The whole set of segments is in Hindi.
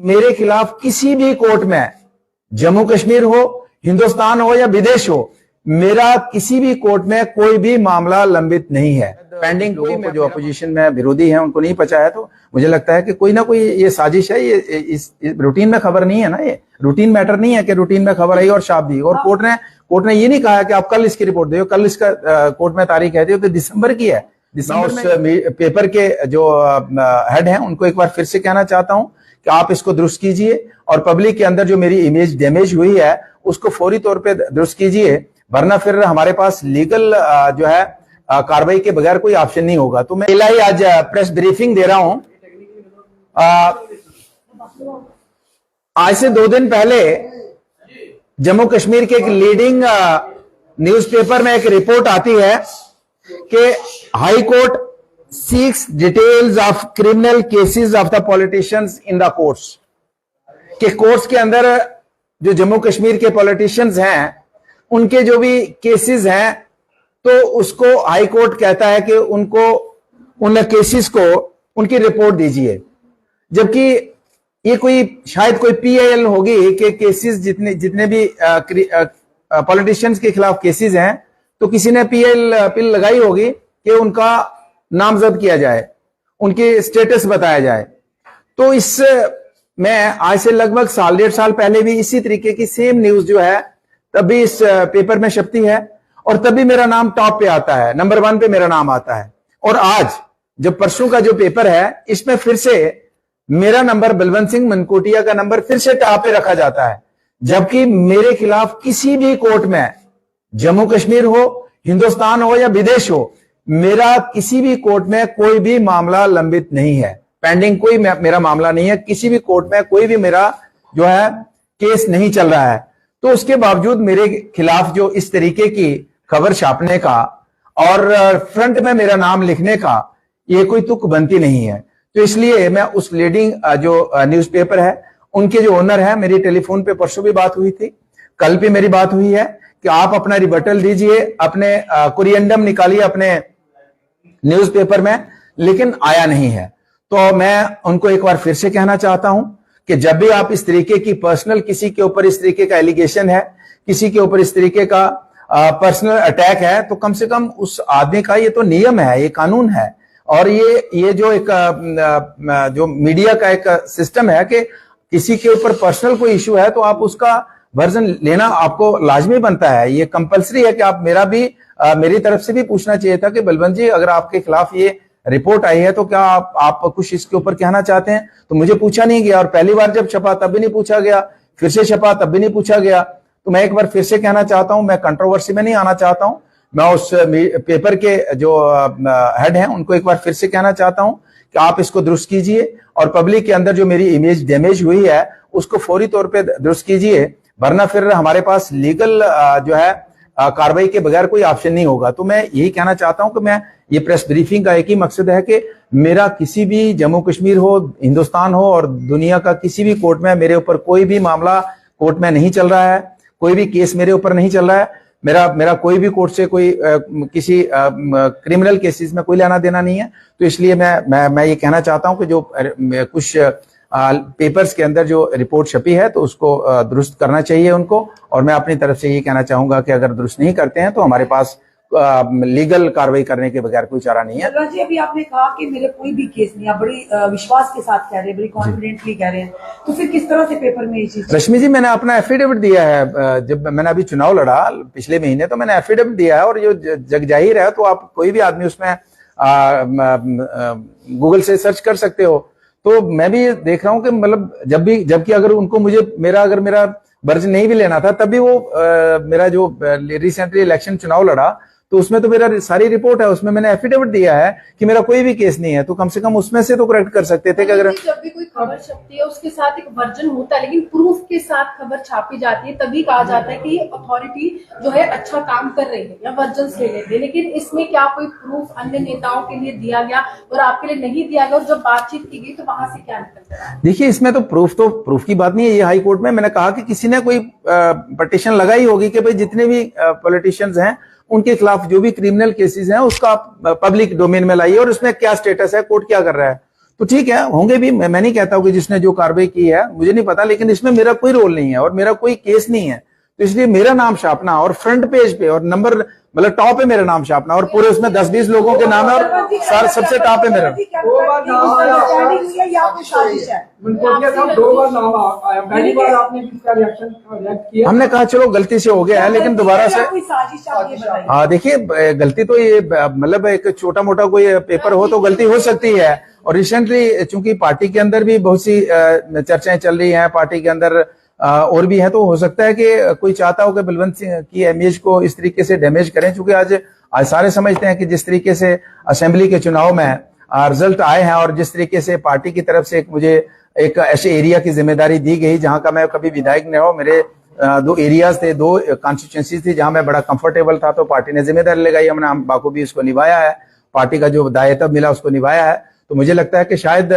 मेरे खिलाफ किसी भी कोर्ट में, जम्मू कश्मीर हो, हिंदुस्तान हो या विदेश हो, मेरा किसी भी कोर्ट में कोई भी मामला लंबित नहीं है। पेंडिंग लोगों को जो अपोजिशन में विरोधी हैं उनको नहीं पचा है, तो मुझे लगता है कि कोई ना कोई ये साजिश है। ये इस रूटीन में खबर नहीं है ना, ये रूटीन मैटर नहीं है कि रूटीन में खबर आई और छाप दी। और कोर्ट ने ये नहीं कहा कि आप कल इसकी रिपोर्ट दो, कल इसका कोर्ट में तारीख है, तो दिसंबर की है। उस पेपर के जो हेड हैं उनको एक बार फिर से कहना चाहता हूं कि आप इसको दुरुस्त कीजिए और पब्लिक के अंदर जो मेरी इमेज डैमेज हुई है उसको फौरी तौर पे दुरुस्त कीजिए, वरना फिर हमारे पास लीगल जो है कार्रवाई के बगैर कोई ऑप्शन नहीं होगा। तो मैं ही आज प्रेस ब्रीफिंग दे रहा हूं। आज से 2 दिन पहले जम्मू कश्मीर के एक लीडिंग न्यूज़पेपर में एक रिपोर्ट आती है कि high court seeks details of criminal cases of the politicians in the courts, के कोर्ट्स के अंदर जो जम्मू कश्मीर के पॉलिटिशियंस हैं उनके जो भी केसेस हैं, तो उसको हाई कोर्ट कहता है कि उनको उन केसेस को उनकी रिपोर्ट दीजिए। जबकि ये कोई शायद कोई पीआईएल होगी कि केसेस जितने भी पॉलिटिशियंस के खिलाफ केसेस हैं, तो किसी ने पीएल लगाई होगी कि उनका नामजद किया जाए, उनकी स्टेटस बताया जाए। तो इस मैं आज से लगभग 1.5 साल पहले भी इसी तरीके की सेम न्यूज जो है तब भी इस पेपर में छपती है और तब भी मेरा नाम टॉप पे आता है, नंबर 1 पे मेरा नाम आता है। और आज जब परसों का जो पेपर है इसमें फिर से मेरा नंबर, बलवंत सिंह मनकोटिया का नंबर फिर से टॉप पे रखा जाता है, जबकि मेरे खिलाफ किसी भी कोर्ट में, जम्मू कश्मीर हो, हिंदुस्तान हो या विदेश हो, मेरा किसी भी कोर्ट में कोई भी मामला लंबित नहीं है। पेंडिंग कोई मेरा मामला नहीं है, किसी भी कोर्ट में कोई भी मेरा जो है केस नहीं चल रहा है। तो उसके बावजूद मेरे खिलाफ जो इस तरीके की खबर छापने का और फ्रंट में मेरा नाम लिखने का ये कोई तुक बनती नहीं है। तो इसलिए मैं उस लीडिंग जो न्यूज़पेपर है उनके जो ओनर है, मेरी टेलीफोन पे परसों भी बात हुई थी, कल भी मेरी बात हुई है कि आप अपना रिबटल दीजिए, अपने कोरिएंडम निकालिए अपने न्यूज़पेपर में, लेकिन आया नहीं है। तो मैं उनको एक बार फिर से कहना चाहता हूं कि जब भी आप इस तरीके की पर्सनल, किसी के ऊपर इस तरीके का एलिगेशन है, किसी के ऊपर इस तरीके का पर्सनल अटैक है, तो कम से कम उस आदमी का, ये तो नियम है, ये कानून है और ये जो एक जो मीडिया का एक सिस्टम है कि किसी के ऊपर पर्सनल कोई इशू है तो आप उसका वर्जन लेना आपको लाजमी बनता है। ये कंपलसरी है कि आप मेरी तरफ से भी पूछना चाहिए था कि बलवंत जी, अगर आपके खिलाफ ये रिपोर्ट आई है तो क्या आप कुछ इसके ऊपर कहना चाहते हैं। तो मुझे पूछा नहीं गया और पहली बार जब छपा तब भी नहीं पूछा गया, फिर से छपा तब भी नहीं पूछा गया। तो मैं एक बार फिर से कहना चाहता हूं, मैं कंट्रोवर्सी में नहीं आना चाहता हूं। मैं उस पेपर के जो हेड हैं उनको एक बार फिर से कहना चाहता हूं कि आप इसको दुरुस्त कीजिए और पब्लिक के अंदर जो मेरी इमेज डैमेज हुई है उसको फौरी तौर पे दुरुस्त कीजिए, वरना फिर हमारे पास लीगल जो है कार्रवाई के बगैर कोई ऑप्शन नहीं होगा। तो मैं यही कहना चाहता हूं कि मैं ये प्रेस ब्रीफिंग का एक ही मकसद है कि मेरा किसी भी, जम्मू कश्मीर हो, हिंदुस्तान हो और दुनिया का किसी भी कोर्ट में मेरे ऊपर कोई भी मामला कोर्ट में नहीं चल रहा है, कोई भी केस मेरे ऊपर नहीं चल रहा है। मेरा कोई भी कोर्ट से कोई किसी क्रिमिनल केसेस में कोई लेना देना नहीं है। तो इसलिए मैं ये कहना चाहता हूं कि जो कुछ पेपर्स के अंदर जो रिपोर्ट छपी है तो उसको दुरुस्त करना चाहिए उनको, और मैं अपनी तरफ से ये कहना चाहूंगा कि अगर दुरुस्त नहीं करते हैं तो हमारे पास लीगल कार्रवाई करने के बगैर कोई चारा नहीं है। जी, अभी आपने कहा कि मेरे कोई भी केस नहीं, आप बड़ी विश्वास के साथ कह रहे हैं, बड़ी कॉन्फिडेंटली कह रहे हैं, तो फिर किस तरह से पेपर में ये चीज? रश्मि जी, मैंने अपना एफिडेविट दिया है। जब मैंने अभी चुनाव लड़ा पिछले महीने, तो मैंने एफिडेविट दिया है और जो जग जाहिर है, तो आप कोई भी आदमी उसमें गूगल से सर्च कर सकते हो। तो मैं भी देख रहा हूं कि मतलब जबकि अगर उनको अगर मेरा वर्जन नहीं भी लेना था, तब भी वो मेरा जो रिसेंटली इलेक्शन चुनाव लड़ा तो उसमें तो मेरा सारी रिपोर्ट है, उसमें मैंने एफिडेविट दिया है कि मेरा कोई भी केस नहीं है। तो कम से कम उसमें से तो करेक्ट कर सकते थे कि अगर जब भी कोई खबर छपती है उसके साथ एक वर्जन होता है, लेकिन प्रूफ के साथ खबर छापी जाती है, तभी कहा जाता है कि अथॉरिटी जो है अच्छा काम कर रही है या वर्जन ले लेते हैं। लेकिन इसमें क्या कोई प्रूफ अन्य नेताओं के लिए दिया गया और आपके लिए नहीं दिया गया, और जब बातचीत की गई तो वहां से क्या निकल गया? देखिए, इसमें तो प्रूफ की बात नहीं है। ये हाई कोर्ट में मैंने कहा कि किसी ने कोई पटिशन लगाई होगी कि भाई जितने भी पॉलिटिशियंस हैं उनके खिलाफ जो भी क्रिमिनल केसेस हैं उसका आप पब्लिक डोमेन में लाइए और उसमें क्या स्टेटस है, कोर्ट क्या कर रहा है। तो ठीक है, होंगे भी। मैं नहीं कहता हूं कि जिसने जो कार्रवाई की है, मुझे नहीं पता, लेकिन इसमें मेरा कोई रोल नहीं है और मेरा कोई केस नहीं है। तो इसलिए मेरा नाम छापना और फ्रंट पेज पे और नंबर मतलब टॉप पे मेरा नाम छापना और पूरे उसमें 10-20 लोगों के नाम है और सर सबसे टॉप पे मेरा। हमने कहा चलो गलती से हो गया है, लेकिन दोबारा से हाँ देखिए, गलती तो ये मतलब एक छोटा मोटा कोई पेपर हो तो गलती हो सकती है। और रिसेंटली चूंकि पार्टी के अंदर भी बहुत सी चर्चाएं चल रही हैं, पार्टी के अंदर और भी है, तो हो सकता है कि कोई चाहता हो कि बलवंत सिंह की इमेज को इस तरीके से डैमेज करें। क्योंकि आज सारे समझते हैं कि जिस तरीके से असेंबली के चुनाव में रिजल्ट आए हैं और जिस तरीके से पार्टी की तरफ से मुझे एक ऐसे एरिया की जिम्मेदारी दी गई जहां का मैं कभी विधायक नहीं हूं, मेरे 2 एरियाज थे, 2 कॉन्स्टिट्यूएंसीज थी जहां मैं बड़ा कंफर्टेबल था, तो पार्टी ने जिम्मेदारी लगाई, हमने बाखूबी उसको निभाया है, पार्टी का जो दायित्व मिला उसको निभाया है। तो मुझे लगता है कि शायद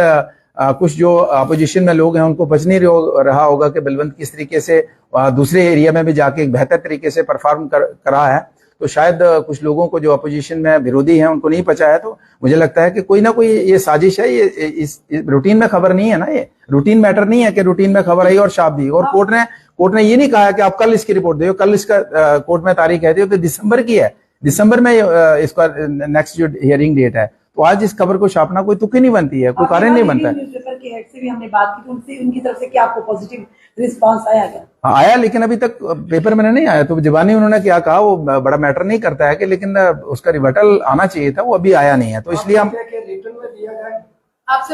कुछ जो अपोजिशन में लोग हैं उनको बच नहीं रहा होगा कि बलवंत किस तरीके से दूसरे एरिया में भी जाके एक बेहतर तरीके से परफॉर्म कर रहा है। तो शायद कुछ लोगों को जो अपोजिशन में विरोधी हैं उनको नहीं पचा है। तो मुझे लगता है कि कोई ना कोई ये साजिश है। ये इस रूटीन में खबर नहीं है ना, ये रूटीन मैटर नहीं है कि रूटीन में खबर आई और छाप दी। और कोर्ट ने ये नहीं कहा कि आप कल इसकी रिपोर्ट दो, कल इसका कोर्ट में तारीख है तो दिसंबर की है, दिसंबर में इसका नेक्स्ट जो हियरिंग डेट है। तो आज इस खबर को छापना कोई तुक ही नहीं बनती है, कोई कारण नहीं बनता है। न्यूज़पेपर के हेड से भी हमने बात की, तो उनसे उनकी तरफ से क्या आपको पॉजिटिव रिस्पांस आया क्या? हाँ आया, लेकिन अभी तक पेपर में नहीं आया। तो जबानी उन्होंने क्या कहा वो बड़ा मैटर नहीं करता है कि, लेकिन उसका रिवर्टल आना चाहिए था, वो अभी आया नहीं है। तो इसलिए हम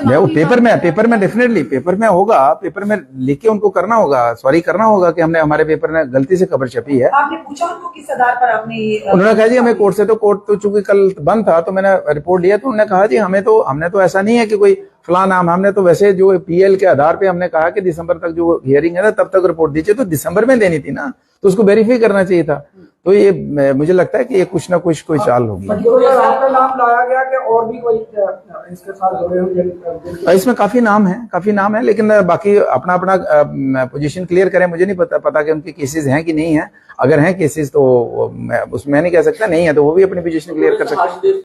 वो पेपर में डेफिनेटली पेपर में होगा, पेपर में लिख के उनको करना होगा, सॉरी करना होगा कि हमने हमारे पेपर में गलती से खबर छपी है। आपने पूछा उनको किस आधार पर आपने उन्होंने कहा जी हमें कोर्ट से, तो कोर्ट तो चूंकि कल बंद था तो मैंने रिपोर्ट लिया, तो उन्होंने कहा जी हमने तो ऐसा नहीं है कि कोई फला नाम, हमने तो वैसे जो पीएल के आधार पे हमने कहा कि दिसंबर तक जो हियरिंग है ना तब तक रिपोर्ट दीजिए। तो दिसंबर में देनी थी ना, तो उसको वेरीफाई करना चाहिए था। तो ये मुझे लगता है कि ये कुछ ना कुछ कोई चाल होगी। आपका नाम लाया गया कि और भी कोई इसके साथ जुड़े होंगे? इसमें काफी नाम है, लेकिन बाकी अपना पोजीशन क्लियर करें। मुझे नहीं पता कि उनके केसेस हैं कि नहीं है। अगर हैं केसेस तो उसमें नहीं कह सकता, नहीं है तो वो भी अपनी पोजीशन क्लियर कर सकते हैं।